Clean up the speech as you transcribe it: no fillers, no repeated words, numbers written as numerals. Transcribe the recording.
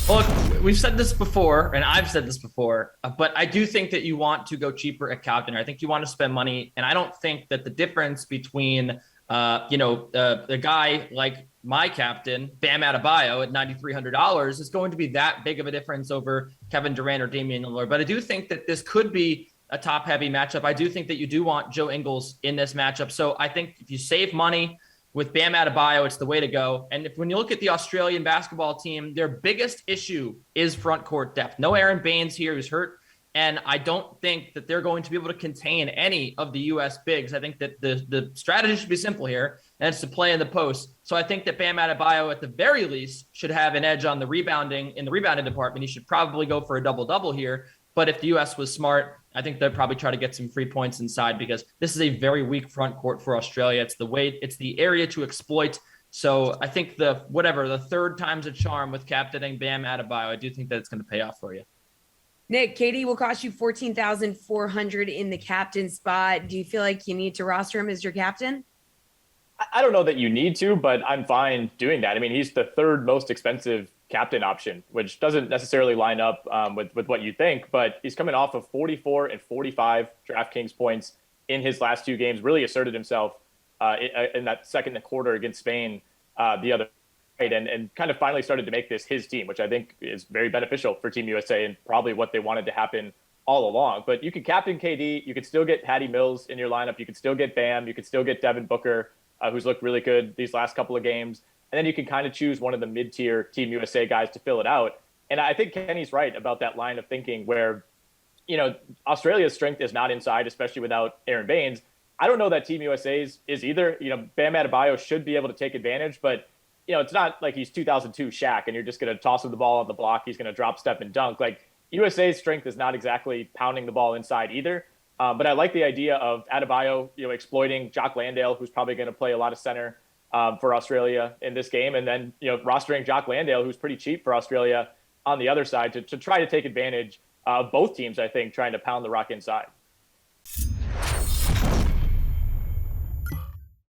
Look, we've said this before, and I've said this before, but I do think that you want to go cheaper at captain. I think you want to spend money, and I don't think that the difference between, a guy like my captain, Bam Adebayo, at $9,300 is going to be that big of a difference over Kevin Durant or Damian Lillard. But I do think that this could be a top-heavy matchup. I do think that you do want Joe Ingles in this matchup. So I think if you save money with Bam Adebayo, it's the way to go. And when you look at the Australian basketball team, their biggest issue is front court depth. No Aaron Baines here, who's hurt. And I don't think that they're going to be able to contain any of the U.S. bigs. I think that the strategy should be simple here, and it's to play in the post. So I think that Bam Adebayo, at the very least, should have an edge on the rebounding in the rebounding department. He should probably go for a double-double here. But if the U.S. was smart, I think they'd probably try to get some free points inside because this is a very weak front court for Australia. It's the area to exploit. So I think the third time's a charm with captaining Bam Adebayo. I do think that it's going to pay off for you. Nick, Katie will cost you 14,400 in the captain spot. Do you feel like you need to roster him as your captain? I don't know that you need to, but I'm fine doing that. I mean, he's the third most expensive captain option, which doesn't necessarily line up with what you think, but he's coming off of 44 and 45 DraftKings points in his last two games, really asserted himself in that second quarter against Spain the other night, and kind of finally started to make this his team, which I think is very beneficial for Team USA and probably what they wanted to happen all along. But you could captain KD, you could still get Patty Mills in your lineup, you could still get Bam, you could still get Devin Booker, who's looked really good these last couple of games. And then you can kind of choose one of the mid-tier Team USA guys to fill it out. And I think Kenny's right about that line of thinking where, Australia's strength is not inside, especially without Aaron Baines. I don't know that Team USA's is either. Bam Adebayo should be able to take advantage, but, it's not like he's 2002 Shaq and you're just going to toss him the ball on the block. He's going to drop, step, and dunk. Like, USA's strength is not exactly pounding the ball inside either. But I like the idea of Adebayo, exploiting Jock Landale, who's probably going to play a lot of center for Australia in this game. And then, rostering Jock Landale, who's pretty cheap for Australia on the other side to try to take advantage of both teams, I think, trying to pound the rock inside.